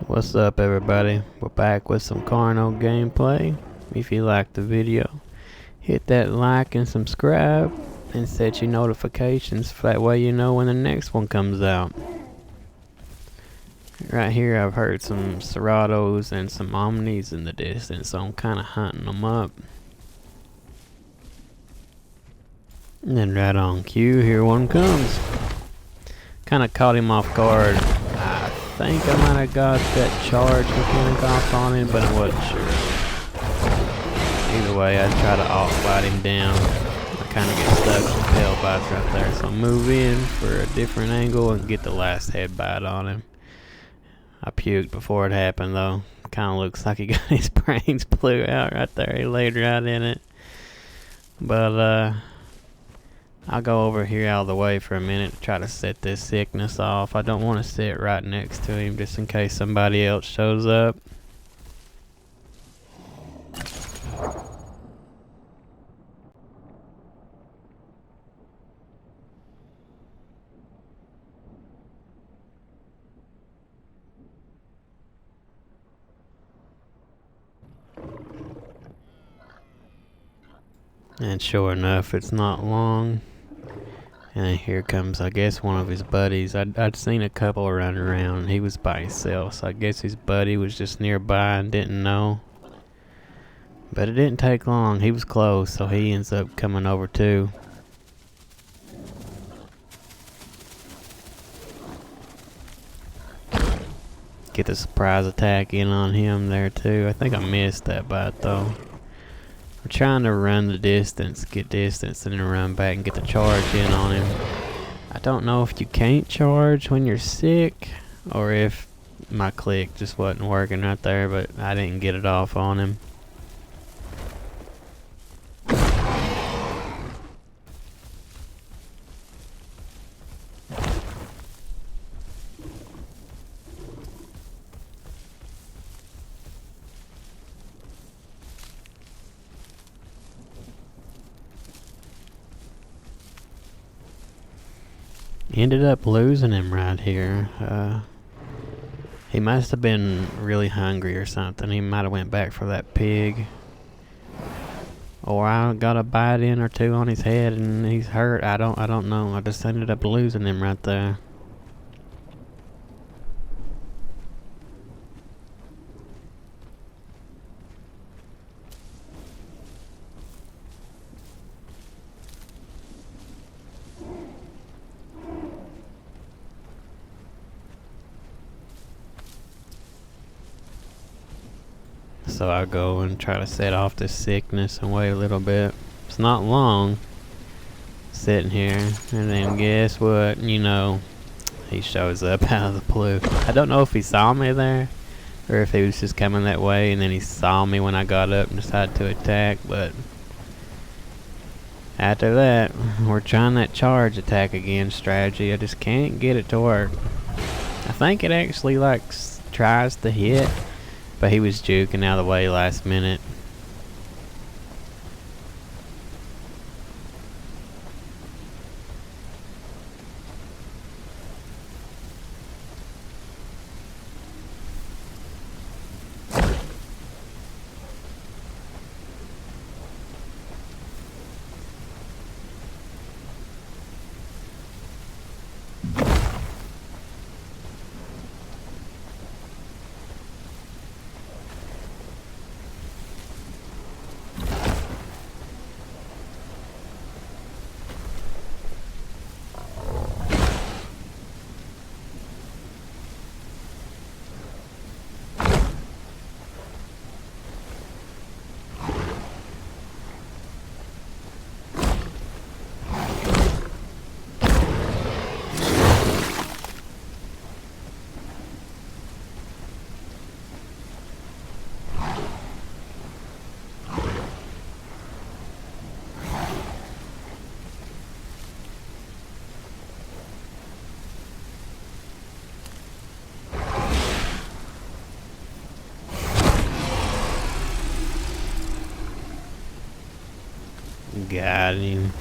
What's up, everybody? We're back with some Carno gameplay. If you liked the video, hit that like and subscribe and set your notifications so that way you know when the next one comes out. Right here I've heard some Ceratos and some Omnis in the distance, so I'm kind of hunting them up. And then right on cue, here one comes. Kind of caught him off guard. I think I might have got that charge mechanic off on him, but I wasn't sure. Either way, I try to alt-bite him down. I kind of get stuck with the tail bites right there, so I move in for a different angle and get the last head bite on him. I puked before it happened though. Kind of looks like he got his brains blew out right there. He laid right in it. But I'll go over here out of the way for a minute to try to set this sickness off. I don't want to sit right next to him just in case somebody else shows up. And sure enough, it's not long. And here comes, I guess, one of his buddies. I'd seen a couple running around. He was by himself, so I guess his buddy was just nearby and didn't know. But it didn't take long. He was close, so he ends up coming over too. Get the surprise attack in on him there too. I think I missed that bite though. I'm trying to run the distance, get distance, and then run back and get the charge in on him. I don't know if you can't charge when you're sick, or if my click just wasn't working right there, but I didn't get it off on him. Ended up losing him right here. He must have been really hungry or something. He might have went back for that pig. Or I got a bite in or two on his head and he's hurt. I don't know. I just ended up losing him right there. So I go and try to set off this sickness and wait a little bit. It's not long sitting here, and then guess what? You know, he shows up out of the blue. I don't know if he saw me there or if he was just coming that way and then he saw me when I got up and decided to attack, but after that, we're trying that charge attack again strategy. I just can't get it to work. I think it actually tries to hit, but he was juking out of the way last minute. Got him.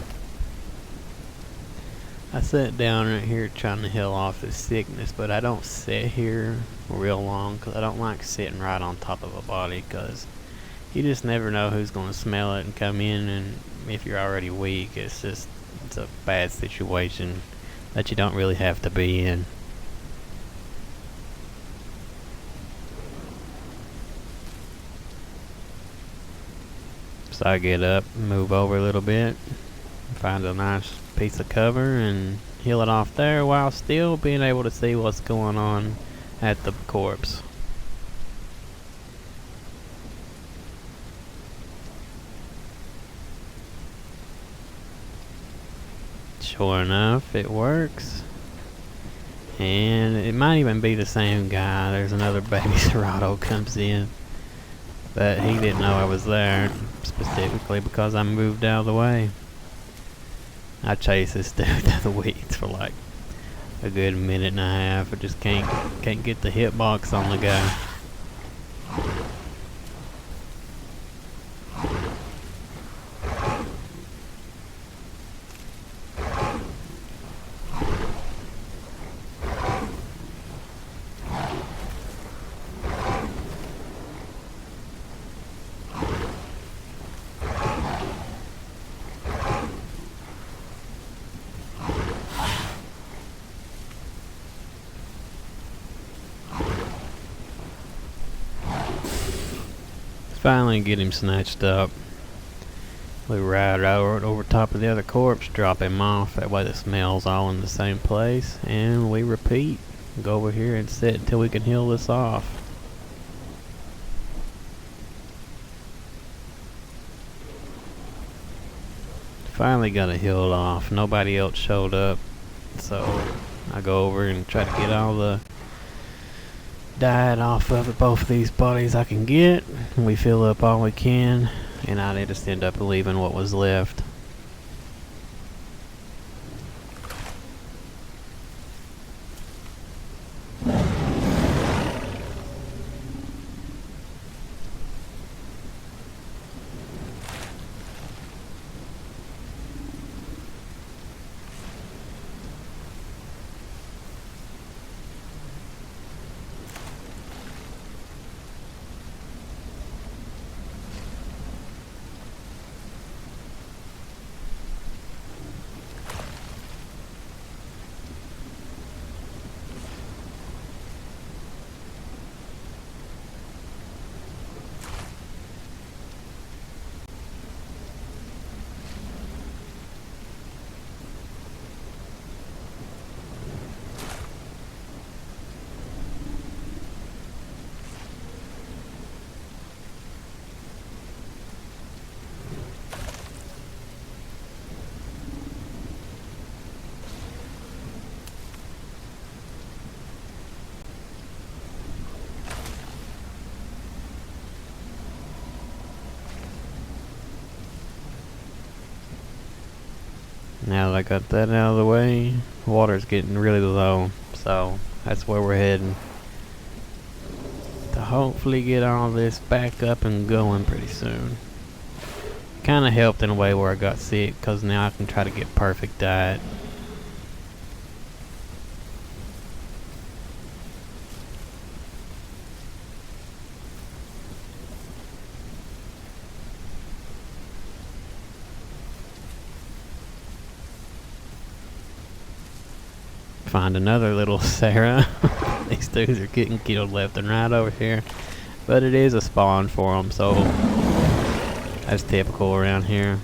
I sat down right here trying to heal off this sickness, but I don't sit here real long because I don't like sitting right on top of a body, because you just never know who's going to smell it and come in, and if you're already weak, it's a bad situation that you don't really have to be in. So I get up, move over a little bit, find a nice piece of cover and heal it off there while still being able to see what's going on at the corpse. Sure enough, it works. And it might even be the same guy. There's another baby Cerato comes in. But he didn't know I was there, specifically because I moved out of the way. I chased this dude through the weeds for like a good minute and a half. I just can't get the hitbox on the guy. Finally get him snatched up. We ride over top of the other corpse, drop him off. That way the smell's all in the same place, and we repeat. Go over here and sit until we can heal this off. Finally got it healed off. Nobody else showed up, so I go over and try to get all the diet off of both of these bodies I can get. We fill up all we can, and I just end up leaving what was left. Now that I got that out of the way, water's getting really low, so that's where we're heading. To hopefully get all this back up and going pretty soon. Kinda helped in a way where I got sick, cause now I can try to get perfect diet. Find another little Sarah. These dudes are getting killed left and right over here, but it is a spawn for them, so that's typical around here.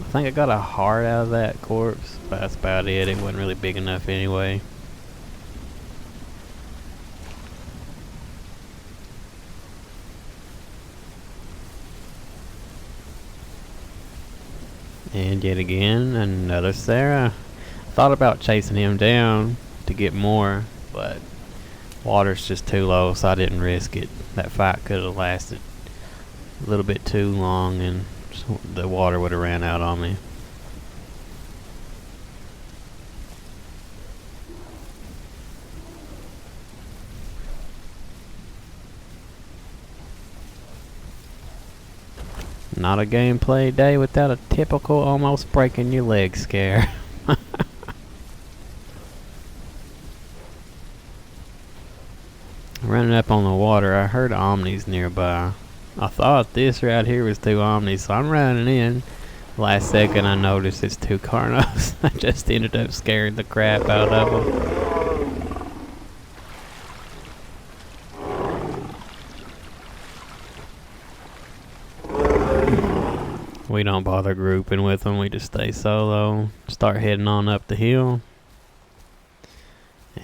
I think I got a heart out of that corpse, but that's about it. It wasn't really big enough anyway. And yet again, another Sarah. Thought about chasing him down to get more, but water's just too low, so I didn't risk it. That fight could have lasted a little bit too long, and the water would have ran out on me. Not a gameplay day without a typical almost breaking your leg scare. up on the water, I heard Omnis nearby. I thought this right here was two Omnis, so I'm running in. Last second I noticed it's two Carnos. I just ended up scaring the crap out of them. We don't bother grouping with them, we just stay solo. Start heading on up the hill.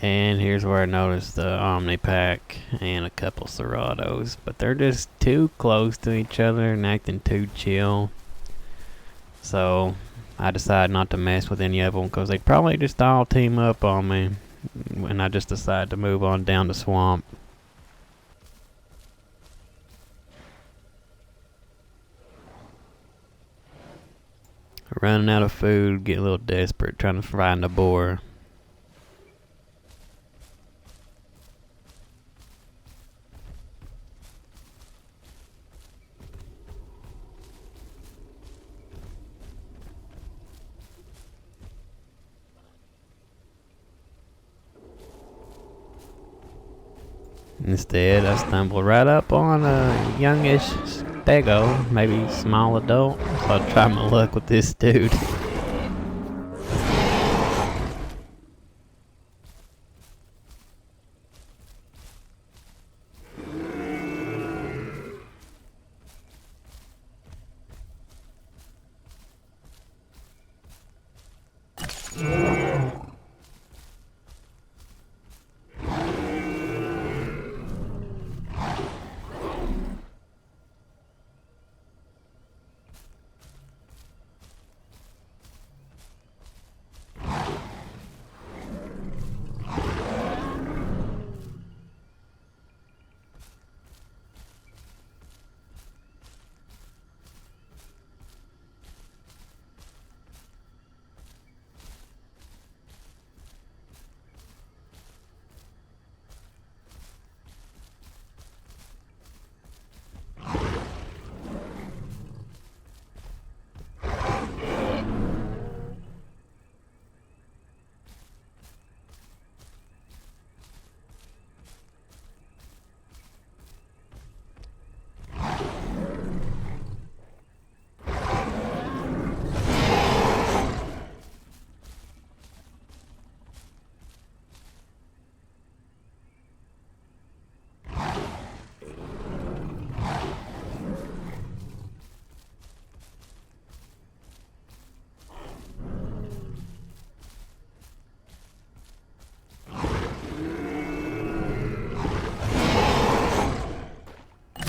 And here's where I noticed the Omni pack and a couple Ceratos. But they're just too close to each other and acting too chill. So I decided not to mess with any of them because they'd probably just all team up on me. And I just decided to move on down the swamp. Running out of food, getting a little desperate, trying to find a boar. Instead, I stumbled right up on a youngish stego, maybe small adult. So I'll try my luck with this dude.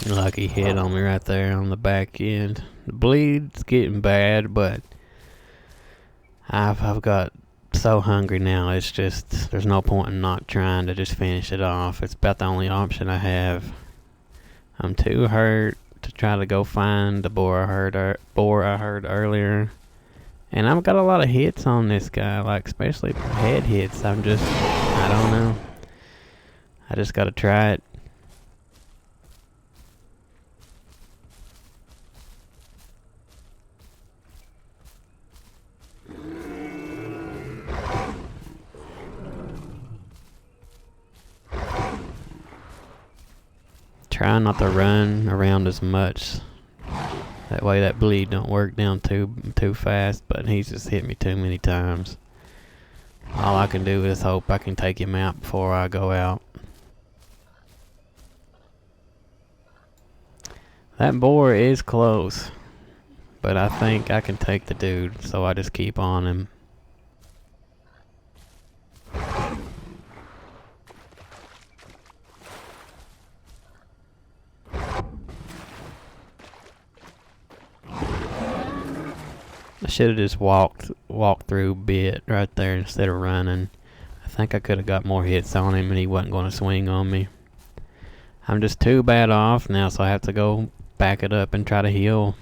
Lucky hit on me right there on the back end. The bleed's getting bad, but I've got so hungry now. It's just there's no point in not trying to just finish it off. It's about the only option I have. I'm too hurt to try to go find the boar I heard earlier, and I've got a lot of hits on this guy, like especially head hits. I don't know. I just gotta try it. Try not to run around as much. That way that bleed don't work down too fast, but he's just hit me too many times. All I can do is hope I can take him out before I go out. That boar is close, but I think I can take the dude, so I just keep on him. I should have just walked through a bit right there instead of running. I think I could have got more hits on him and he wasn't going to swing on me. I'm just too bad off now, so I have to go back it up and try to heal.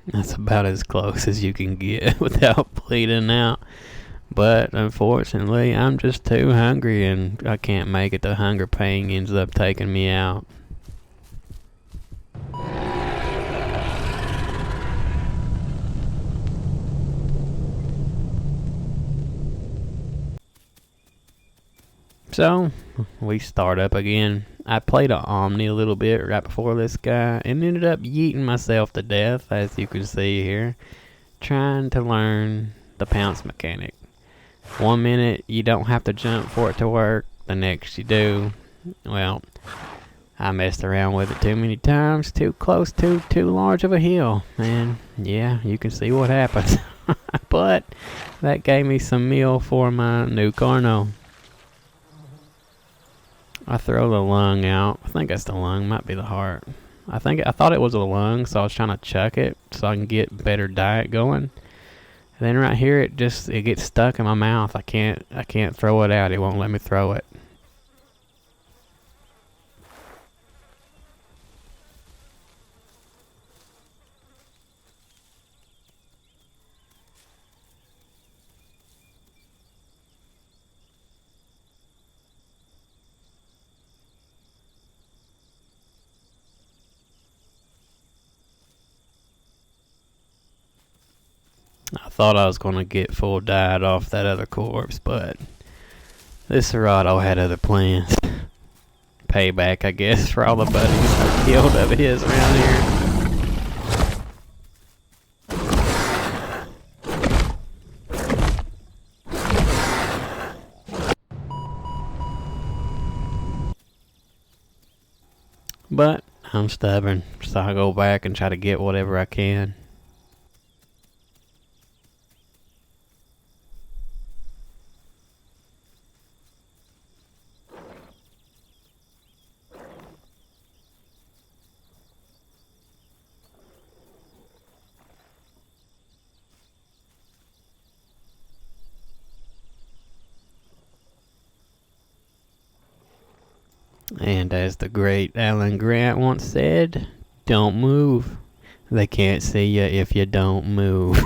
That's about as close as you can get without bleeding out. But unfortunately, I'm just too hungry and I can't make it. The hunger pain ends up taking me out. So, we start up again. I played an Omni a little bit right before this guy and ended up yeeting myself to death, as you can see here, trying to learn the pounce mechanic. 1 minute you don't have to jump for it to work, the next you do. Well, I messed around with it too many times, too close to too large of a hill, and yeah, you can see what happens. But that gave me some meal for my new Carno. I throw the lung out. I think that's the lung, might be the heart. I thought it was a lung, so I was trying to chuck it so I can get better diet going. And then right here, it gets stuck in my mouth. I can't throw it out. It won't let me throw it. I thought I was gonna get full diet off that other corpse, but this Cerato had other plans. Payback, I guess, for all the buddies I killed of his around here. But I'm stubborn, so I go back and try to get whatever I can. And as the great Alan Grant once said, don't move. They can't see you if you don't move.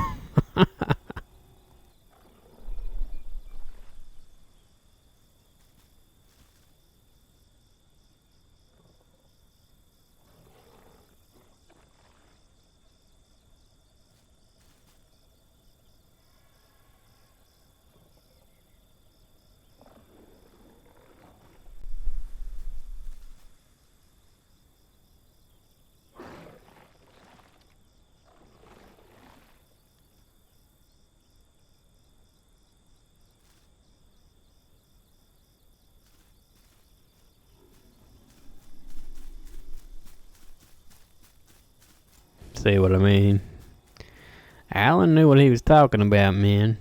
See what I mean? Alan knew what he was talking about, man.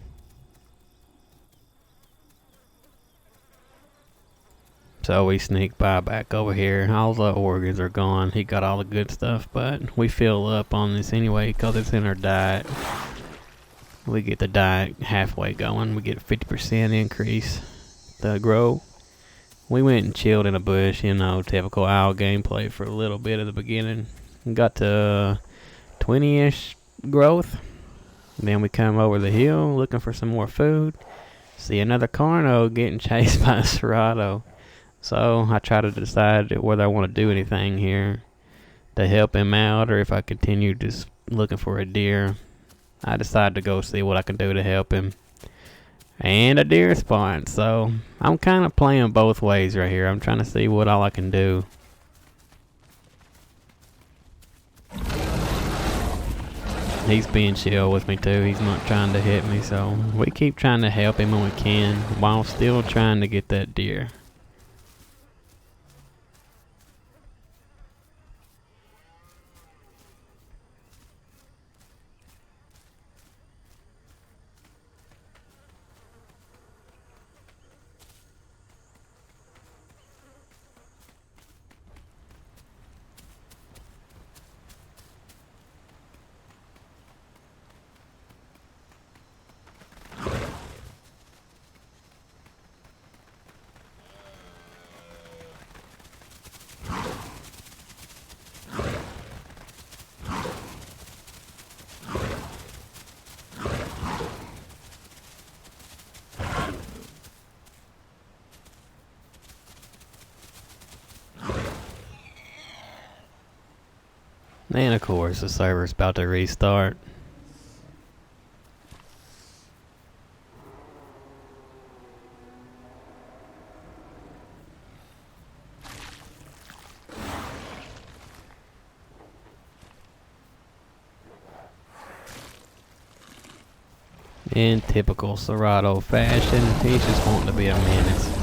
So we sneak by back over here. All the organs are gone. He got all the good stuff, but we fill up on this anyway because it's in our diet. We get the diet halfway going. We get a 50% increase to grow. We went and chilled in a bush, typical owl gameplay for a little bit at the beginning. Got to 20-ish growth. Then we come over the hill looking for some more food. See another Carno getting chased by a Cerato. So I try to decide whether I want to do anything here to help him out or if I continue just looking for a deer. I decide to go see what I can do to help him. And a deer spawned. So I'm kind of playing both ways right here. I'm trying to see what all I can do. He's being chill with me too. He's not trying to hit me, so we keep trying to help him when we can while still trying to get that deer. And of course, the server's about to restart. In typical Cerato fashion, he's just wanting to be a menace.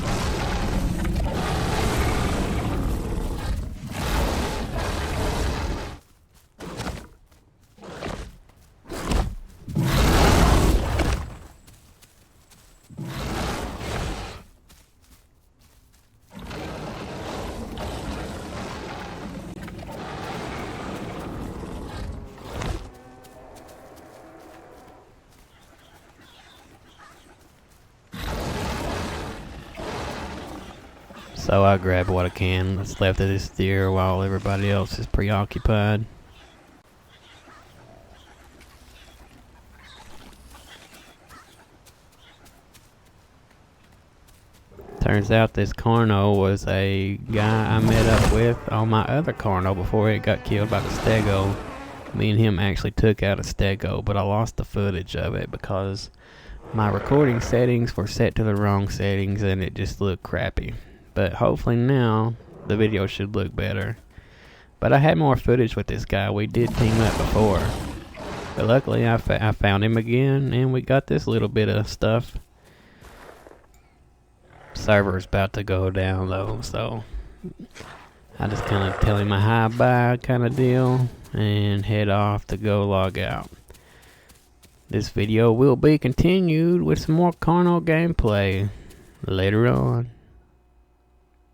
So I grabbed what I can that's left of this deer while everybody else is preoccupied. Turns out this Carno was a guy I met up with on my other Carno before it got killed by the stego. Me and him actually took out a stego, but I lost the footage of it because my recording settings were set to the wrong settings and it just looked crappy. But hopefully now the video should look better. But I had more footage with this guy. We did team up before. But luckily I found him again and we got this little bit of stuff. Server's about to go down though, so I just kind of tell him a hi bye kind of deal and head off to go log out. This video will be continued with some more Carno gameplay later on.